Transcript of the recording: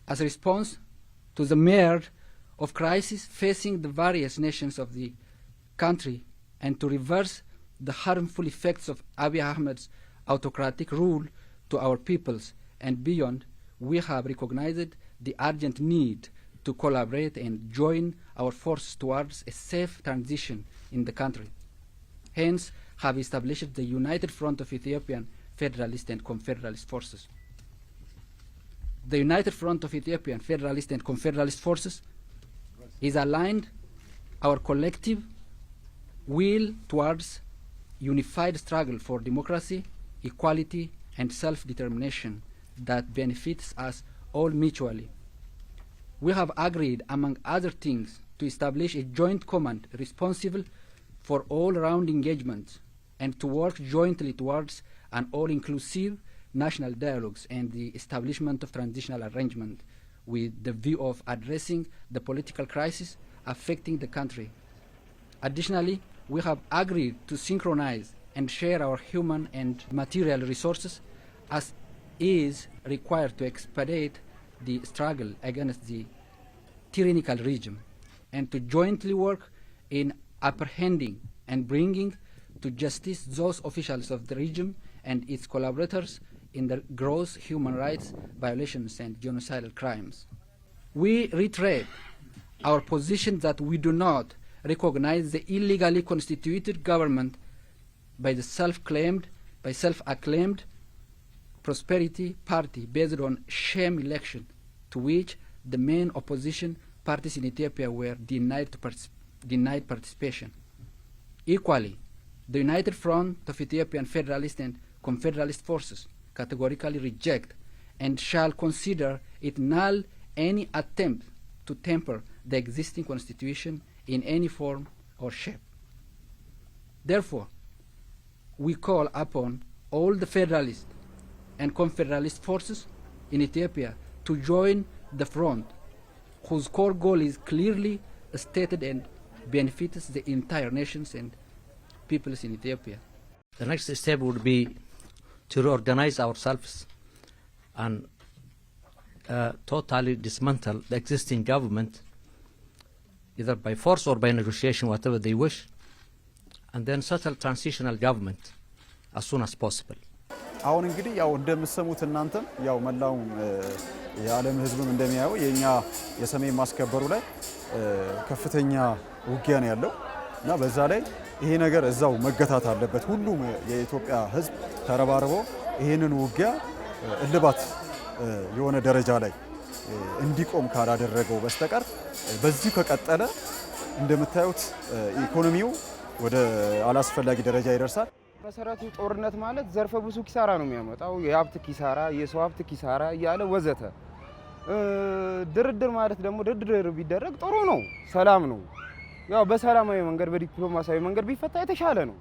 as a response to the myriad of crises facing the various nations of the country and to reverse the harmful effects of Abiy Ahmed's autocratic rule to our peoples and beyond, we have recognized the urgent need to collaborate and join our forces towards a safe transition in the country. Hence, have established the United Front of Ethiopian Federalist and Confederalist Forces. The United Front of Ethiopian Federalist and Confederalist Forces is aligned our collective will towards unified struggle for democracy, equality, and self-determination that benefits us all mutually. We have agreed, among other things, to establish a joint command responsible for all-round engagement and to work jointly towards an all-inclusive national dialogues and the establishment of transitional arrangement with the view of addressing the political crisis affecting the country. Additionally, we have agreed to synchronize and share our human and material resources as is required to expedite the struggle against the tyrannical regime and to jointly work in apprehending and bringing to justice those officials of the regime and its collaborators in the gross human rights violations and genocidal crimes. We reiterate our position that we do not recognize the illegally constituted government by the self-acclaimed Prosperity Party based on sham election to which the main opposition parties in Ethiopia were denied participation. Equally, the United Front of Ethiopian Federalist and Confederalist Forces categorically reject and shall consider it null any attempt to temper the existing constitution in any form or shape. Therefore, we call upon all the Federalist and Confederalist forces in Ethiopia to join the front, whose core goal is clearly stated and benefits the entire nations and peoples in Ethiopia. The next step would be to reorganize ourselves and totally dismantle the existing government, either by force or by negotiation, whatever they wish, and then settle transitional government as soon as possible. አሁን እንግዲህ ያው እንደምሰሙት እናንተ ያው መላው የዓለም ህዝብም እንደሚያየው የኛ የሰሜን ማስከበሩ ላይ ከፍተኛ ውጊያ ነው ያለው እና በዛ ላይ ይሄ ነገር እዛው መገታት አለበት ሁሉም የኢትዮጵያ ህዝብ ተረባርቦ ይሄንን ውጊያ እልባት የሆነ ደረጃ ላይ እንዲቆም ካላደረገው በስተቀር በዚህ ከቀጠለ እንደምታዩት ኢኮኖሚው ወደ አላስፈላጊ ደረጃ ይደርሳል። መሰረቱ ጦርነት ማለት ዘርፈ ብዙ ኪሳራ ነው የሚያመጣው የሀብት ኪሳራ የሰው ሀብት ኪሳራ ያለ ወዘተ ድርድር ማለት ደግሞ ድርድር ቢደረግ ጥሩ ነው ሰላም ነው ያው በሰላማዊ መንገድ በዲፕሎማሲያዊ መንገድ ቢፈታ የተሻለ ነው